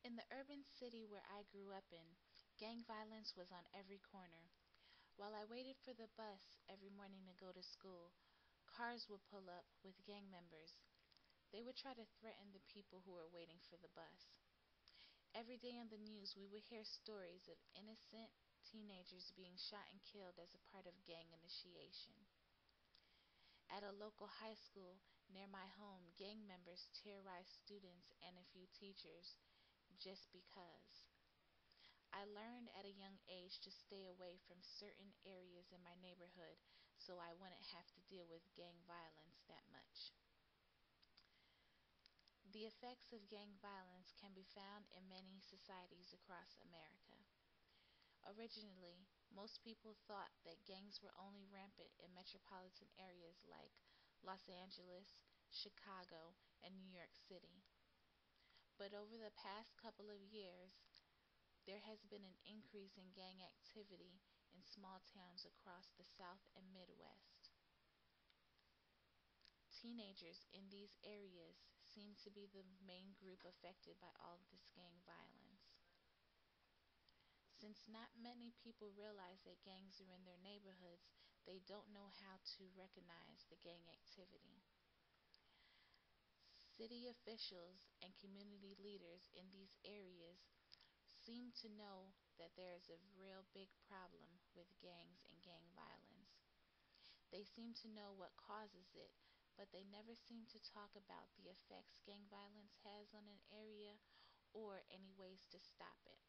In the urban city where I grew up in, gang violence was on every corner. While I waited for the bus every morning to go to school, cars would pull up with gang members. They would try to threaten the people who were waiting for the bus. Every day on the news, we would hear stories of innocent teenagers being shot and killed as a part of gang initiation. At a local high school near my home, gang members terrorized students and a few teachers just because. I learned at a young age to stay away from certain areas in my neighborhood so I wouldn't have to deal with gang violence that much. The effects of gang violence can be found in many societies across America. Originally, most people thought that gangs were only rampant in metropolitan areas like Los Angeles, Chicago, and New York City. But over the past couple of years, there has been an increase in gang activity in small towns across the South and Midwest. Teenagers in these areas seem to be the main group affected by all this gang violence. Since not many people realize that gangs are in their neighborhoods, they don't know how to recognize the gang activity. City officials and community leaders in these areas seem to know that there is a real big problem with gangs and gang violence. They seem to know what causes it, but they never seem to talk about the effects gang violence has on an area or any ways to stop it.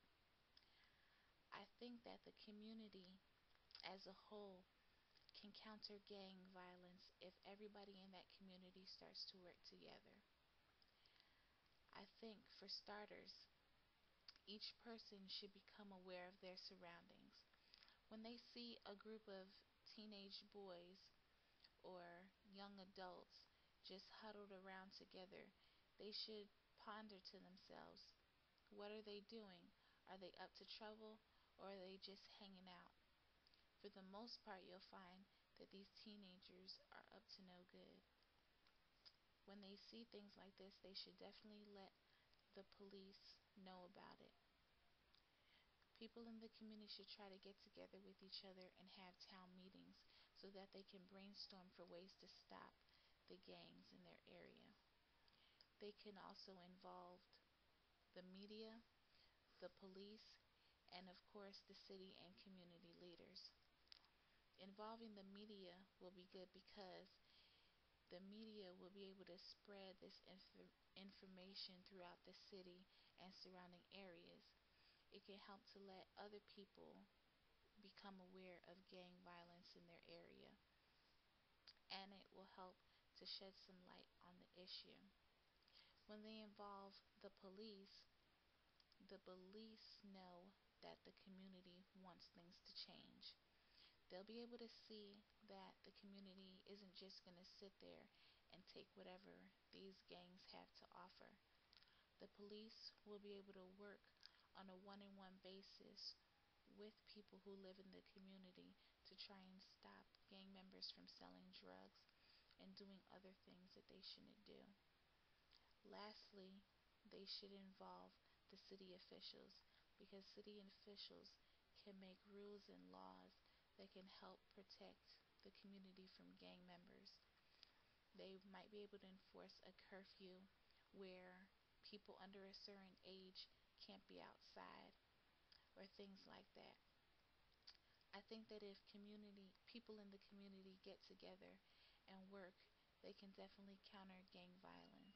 I think that the community as a whole can counter gang violence if everybody in that community starts to work together. I think, for starters, each person should become aware of their surroundings. When they see a group of teenage boys or young adults just huddled around together, they should ponder to themselves, what are they doing? Are they up to trouble, or are they just hanging out? For the most part, you'll find that these teenagers are up to no good. When they see things like this, they should definitely let the police know about it. People in the community should try to get together with each other and have town meetings so that they can brainstorm for ways to stop the gangs in their area. They can also involve the media, the police, and of course the city and community leaders. Involving the media will be good because the media will be able to spread this information throughout the city and surrounding areas. It can help to let other people become aware of gang violence in their area, and it will help to shed some light on the issue. When they involve the police know that the community wants things to change. They'll be able to see that the community isn't just going to sit there and take whatever these gangs have to offer. The police will be able to work on a one-on-one basis with people who live in the community to try and stop gang members from selling drugs and doing other things that they shouldn't do. Lastly, they should involve the city officials because city officials can make rules and laws that can help protect the community from gang members. They might be able to enforce a curfew where people under a certain age can't be outside or things like that. I think that if people in the community get together and work, they can definitely counter gang violence.